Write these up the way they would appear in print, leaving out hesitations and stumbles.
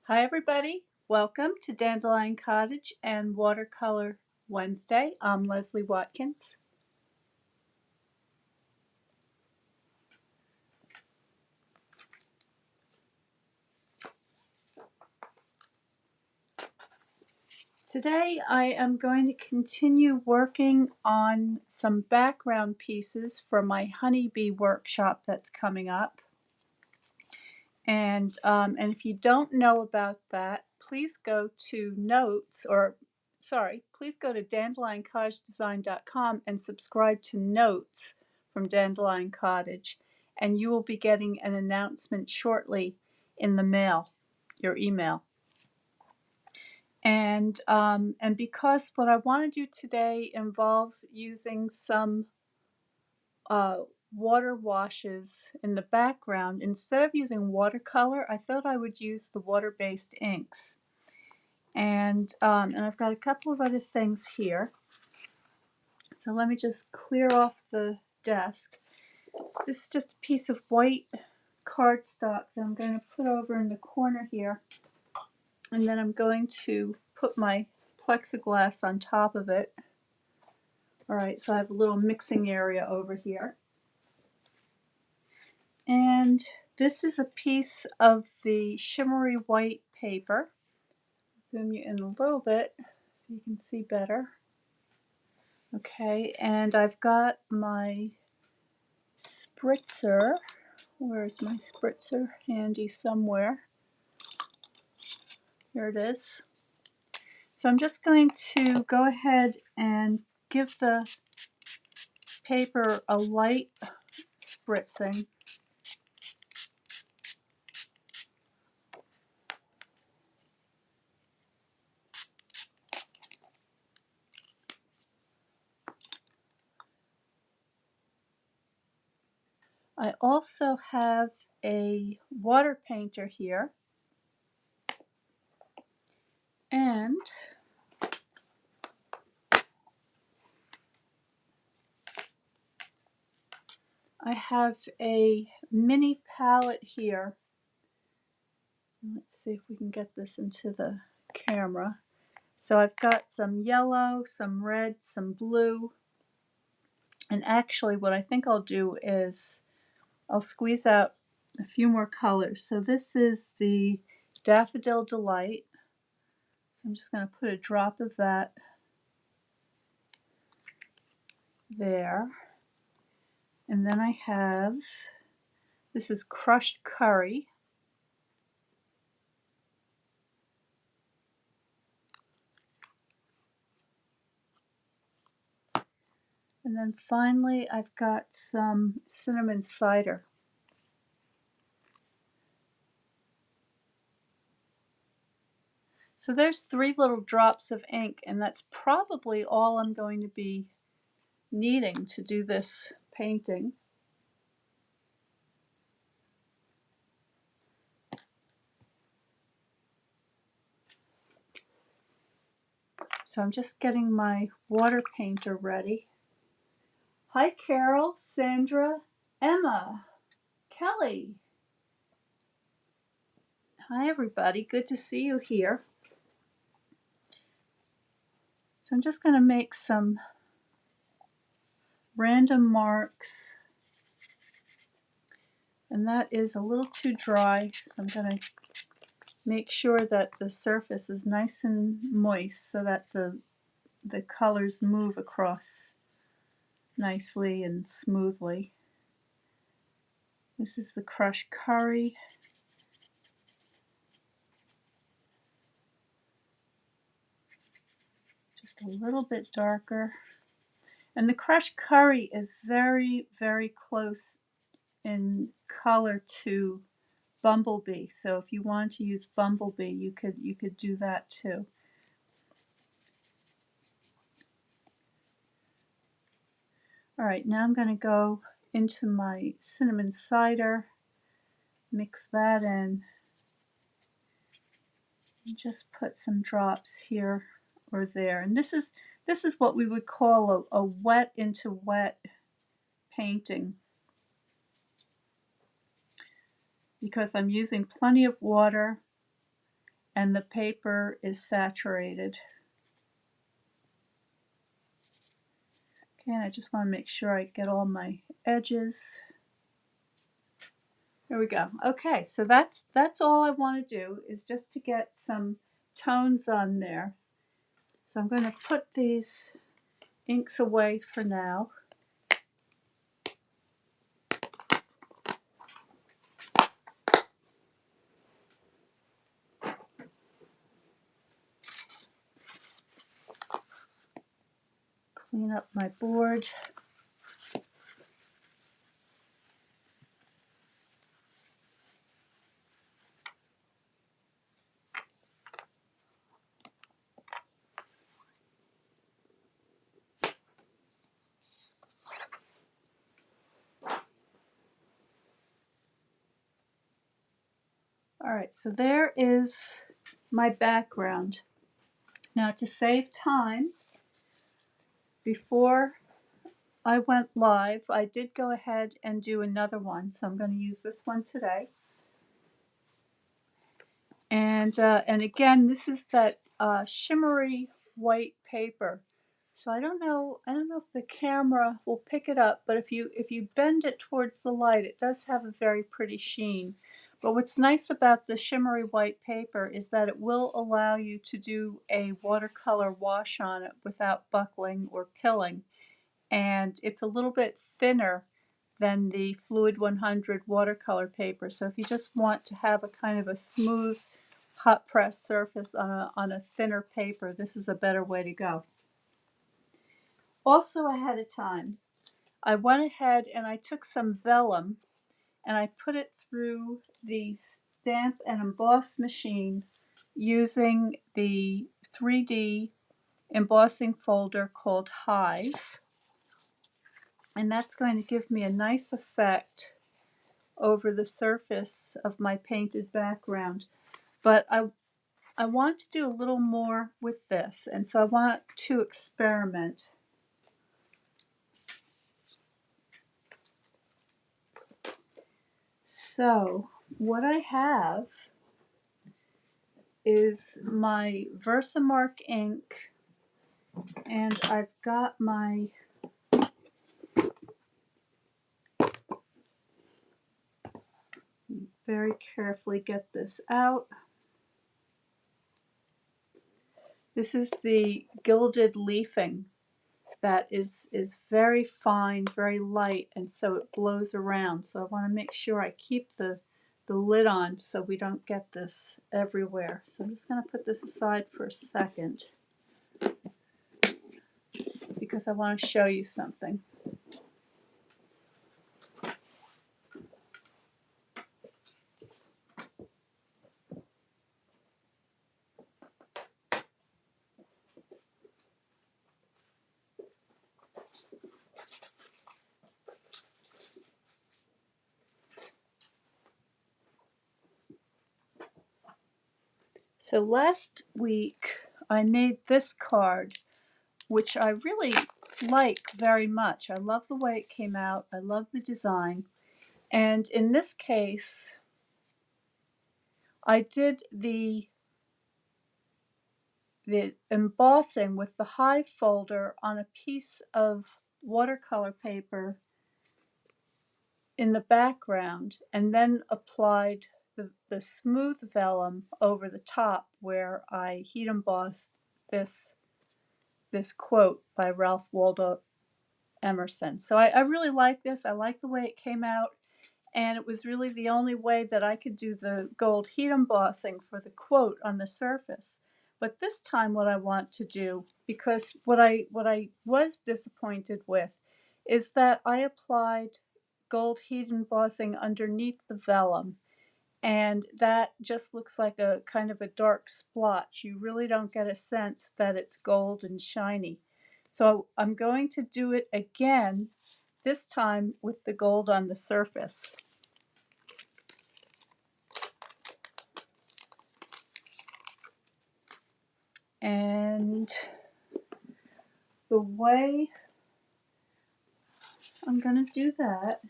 Hi everybody, welcome to Dandelion Cottage and Watercolor Wednesday. I'm Leslie Watkins. Today I am going to continue working on some background pieces for my Honeybee Workshop that's coming up. And if you don't know about that, please go to please go to dandelioncottagedesign.com and subscribe to Notes from Dandelion Cottage, and you will be getting an announcement shortly in the mail, your email. And because what I want to do today involves using some water washes in the background, instead of using watercolor, I thought I would use the water-based inks. And I've got a couple of other things here. So let me just clear off the desk. This is just a piece of white cardstock that I'm going to put over in the corner here. And then I'm going to put my plexiglass on top of it. All right, so I have a little mixing area over here. And this is a piece of the shimmery white paper. Zoom you in a little bit so you can see better. Okay, and I've got my spritzer. Where's my spritzer? Handy somewhere. Here it is. So I'm just going to go ahead and give the paper a light spritzing. I also have a water painter here, and I have a mini palette here. Let's see if we can get this into the camera. So I've got some yellow, some red, some blue, and actually what I think I'll do is I'll squeeze out a few more colors. So this is the Daffodil Delight. So I'm just going to put a drop of that there. And then I have, this is Crushed Curry. And then finally I've got some cinnamon cider. So there's 3 little drops of ink, and that's probably all I'm going to be needing to do this painting. So I'm just getting my water painter ready. Hi Carol, Sandra, Emma, Kelly. Hi everybody, good to see you here. So I'm just going to make some random marks, and that is a little too dry, so I'm going to make sure that the surface is nice and moist so that the colors move across nicely and smoothly. This is the crushed curry. Just a little bit darker. And the crushed curry is very, very close in color to Bumblebee. So if you want to use Bumblebee, you could do that too. All right, now I'm going to go into my cinnamon cider, mix that in, and just put some drops here or there. And this is what we would call a wet into wet painting, because I'm using plenty of water and the paper is saturated. Okay, and I just want to make sure I get all my edges. There we go. Okay, so that's all I want to do, is just to get some tones on there. So I'm going to put these inks away for now. Clean up my board. Alright, so there is my background. Now, to save time, before I went live, I did go ahead and do another one, so I'm going to use this one today. And again, this is that shimmery white paper. So I don't know if the camera will pick it up, but if you bend it towards the light, it does have a very pretty sheen. But what's nice about the shimmery white paper is that it will allow you to do a watercolor wash on it without buckling or pilling. And it's a little bit thinner than the Fluid 100 watercolor paper. So if you just want to have a kind of a smooth hot press surface on a thinner paper, this is a better way to go. Also, ahead of time, I went ahead and I took some vellum and I put it through the stamp and emboss machine using the 3D embossing folder called Hive. And that's going to give me a nice effect over the surface of my painted background. But I want to do a little more with this, and so I want to experiment. So what I have is my Versamark ink, and I've got my very carefully get this out. This is the gilded leafing that is very fine, very light, and so it blows around. So I want to make sure I keep the lid on so we don't get this everywhere. So I'm just going to put this aside for a second because I want to show you something. So last week I made this card, which I really like very much. I love the way it came out. I love the design. And in this case, I did the embossing with the Hive folder on a piece of watercolor paper in the background, and then applied the smooth vellum over the top where I heat embossed this quote by Ralph Waldo Emerson. So I really like this. I like the way it came out, and it was really the only way that I could do the gold heat embossing for the quote on the surface. But this time what I want to do, because what I was disappointed with, is that I applied gold heat embossing underneath the vellum, and that just looks like a kind of a dark splotch. You really don't get a sense that it's gold and shiny. So I'm going to do it again, this time with the gold on the surface. And the way I'm going to do that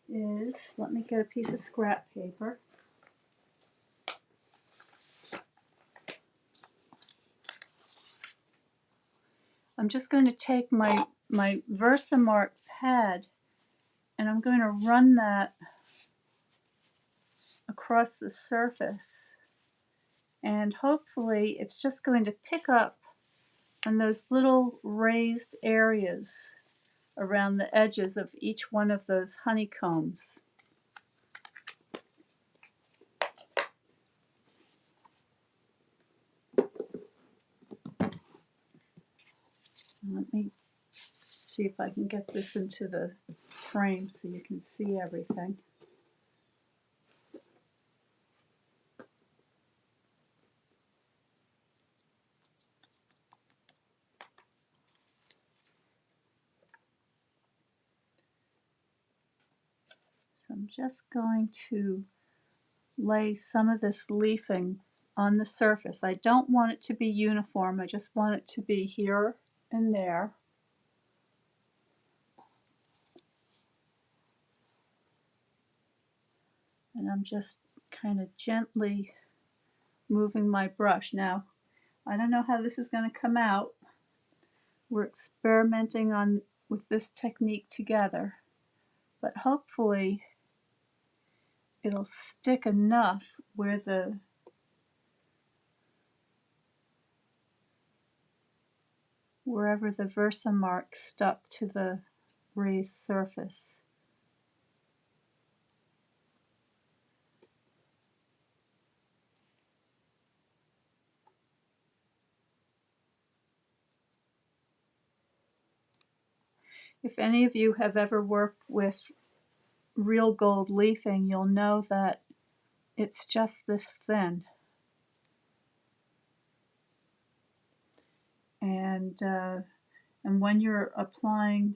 is, let me get a piece of scrap paper. I'm just going to take my Versamark pad and I'm going to run that across the surface, and hopefully it's just going to pick up on those little raised areas around the edges of each one of those honeycombs. Let me see if I can get this into the frame so you can see everything. So I'm just going to lay some of this leafing on the surface. I don't want it to be uniform, I just want it to be here and there. And I'm just kind of gently moving my brush. Now, I don't know how this is going to come out. We're experimenting with this technique together, but hopefully it'll stick enough wherever the Versamark stuck to the raised surface. If any of you have ever worked with real gold leafing, you'll know that it's just this thin. And when you're applying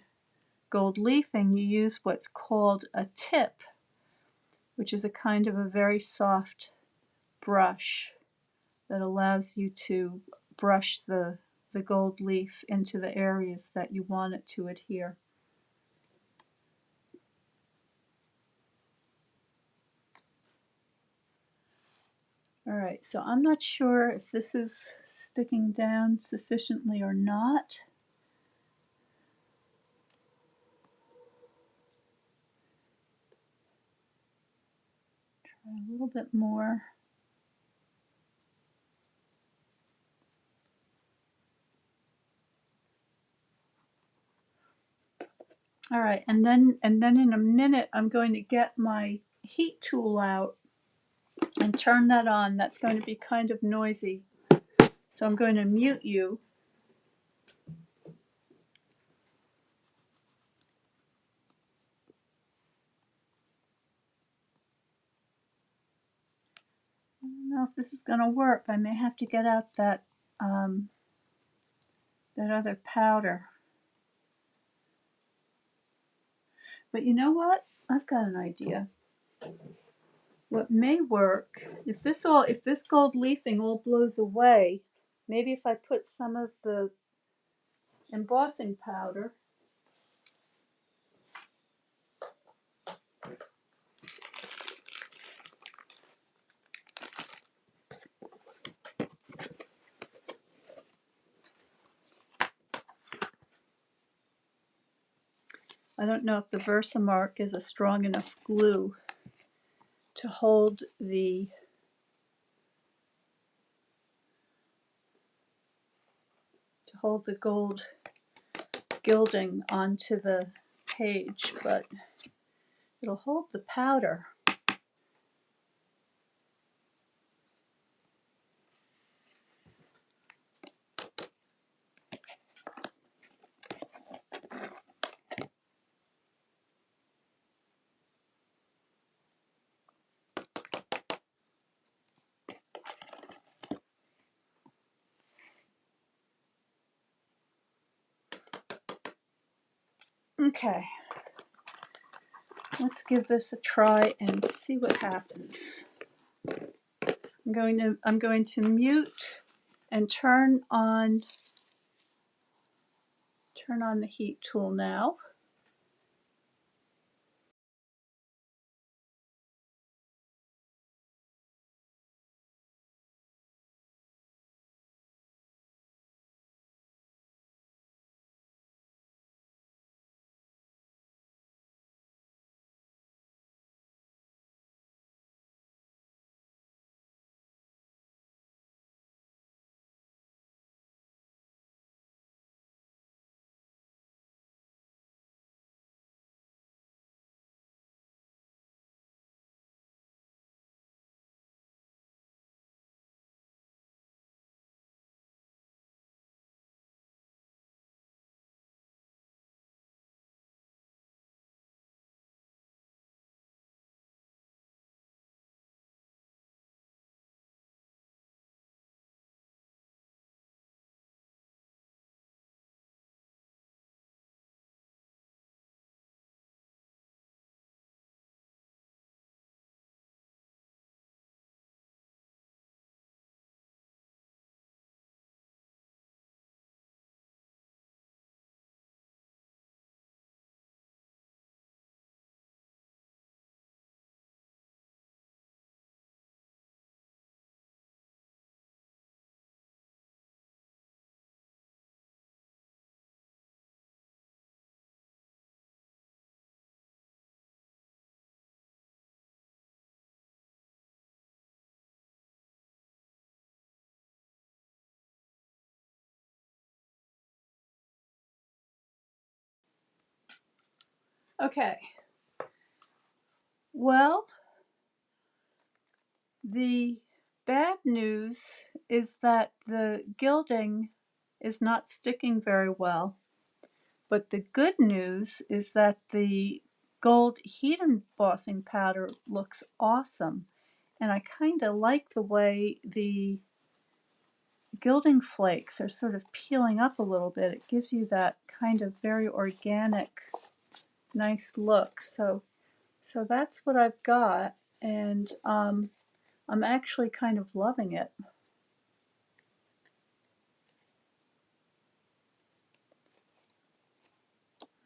gold leafing, you use what's called a tip, which is a kind of a very soft brush that allows you to brush the gold leaf into the areas that you want it to adhere. Alright, so I'm not sure if this is sticking down sufficiently or not. Try a little bit more. Alright, and then in a minute I'm going to get my heat tool out and turn that on. That's going to be kind of noisy. So I'm going to mute you. I don't know if this is going to work. I may have to get out that other powder. But you know what? I've got an idea. What may work, if this gold leafing all blows away, maybe if I put some of the embossing powder. I don't know if the Versamark is a strong enough glue to hold the gold gilding onto the page, but it'll hold the powder. Okay, let's give this a try and see what happens. I'm going to mute and turn on the heat tool now. Okay. Well, the bad news is that the gilding is not sticking very well, but the good news is that the gold heat embossing powder looks awesome, and I kind of like the way the gilding flakes are sort of peeling up a little bit. It gives you that kind of very organic, nice look. So that's what I've got, and I'm actually kind of loving it.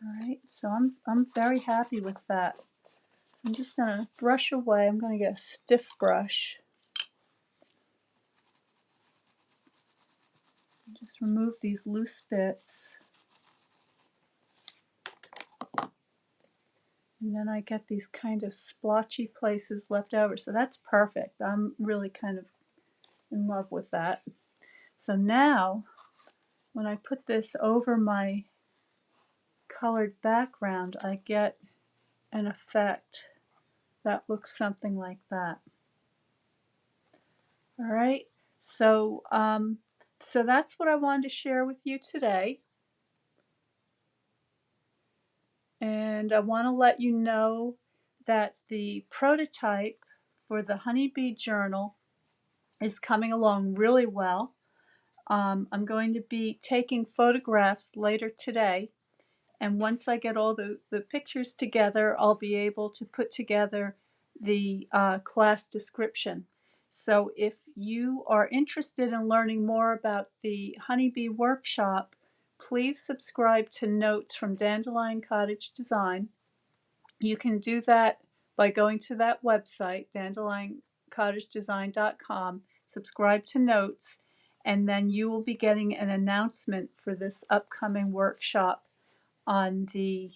All right, so I'm very happy with that. I'm just gonna brush away. I'm gonna get a stiff brush. Just remove these loose bits. And then I get these kind of splotchy places left over. So that's perfect. I'm really kind of in love with that. So now, when I put this over my colored background, I get an effect that looks something like that. All right, so so that's what I wanted to share with you today. And I want to let you know that the prototype for the Honeybee Journal is coming along really well. I'm going to be taking photographs later today, and once I get all the pictures together, I'll be able to put together the class description. So if you are interested in learning more about the Honeybee Workshop, please subscribe to Notes from Dandelion Cottage Design. You can do that by going to that website, dandelioncottagedesign.com, subscribe to Notes, and then you will be getting an announcement for this upcoming workshop on the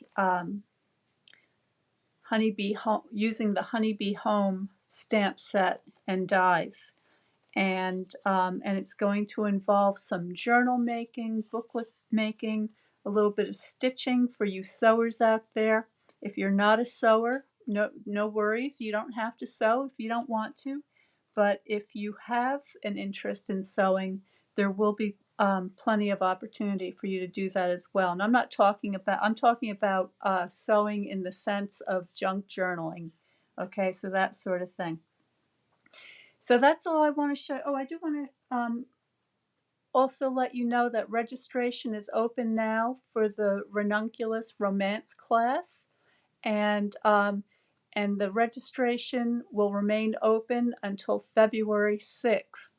Honeybee Home, using the Honeybee Home stamp set and dies. And it's going to involve some journal making, booklet making, a little bit of stitching for you sewers out there. If you're not a sewer, no worries. You don't have to sew if you don't want to. But if you have an interest in sewing, there will be plenty of opportunity for you to do that as well. And I'm talking about sewing in the sense of junk journaling. Okay, so that sort of thing. So that's all I want to show. Oh, I do want to also let you know that registration is open now for the Ranunculus Romance class, and the registration will remain open until February 6th.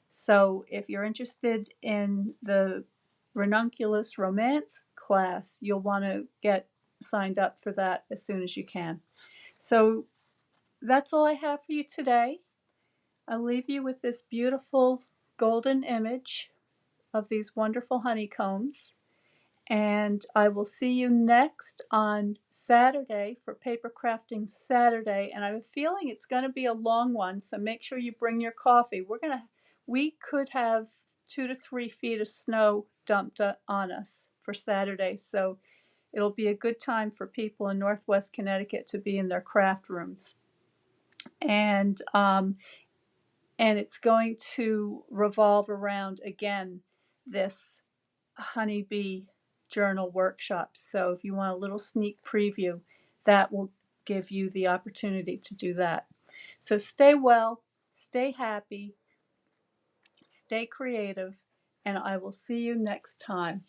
So if you're interested in the Ranunculus Romance class, you'll want to get signed up for that as soon as you can. So that's all I have for you today. I'll leave you with this beautiful golden image of these wonderful honeycombs. And I will see you next on Saturday for Paper Crafting Saturday. And I have a feeling it's going to be a long one, so make sure you bring your coffee. We could have 2 to 3 feet of snow dumped on us for Saturday, so it'll be a good time for people in Northwest Connecticut to be in their craft rooms. And it's going to revolve around, again, this Honeybee Journal workshop. So if you want a little sneak preview, that will give you the opportunity to do that. So stay well, stay happy, stay creative, and I will see you next time.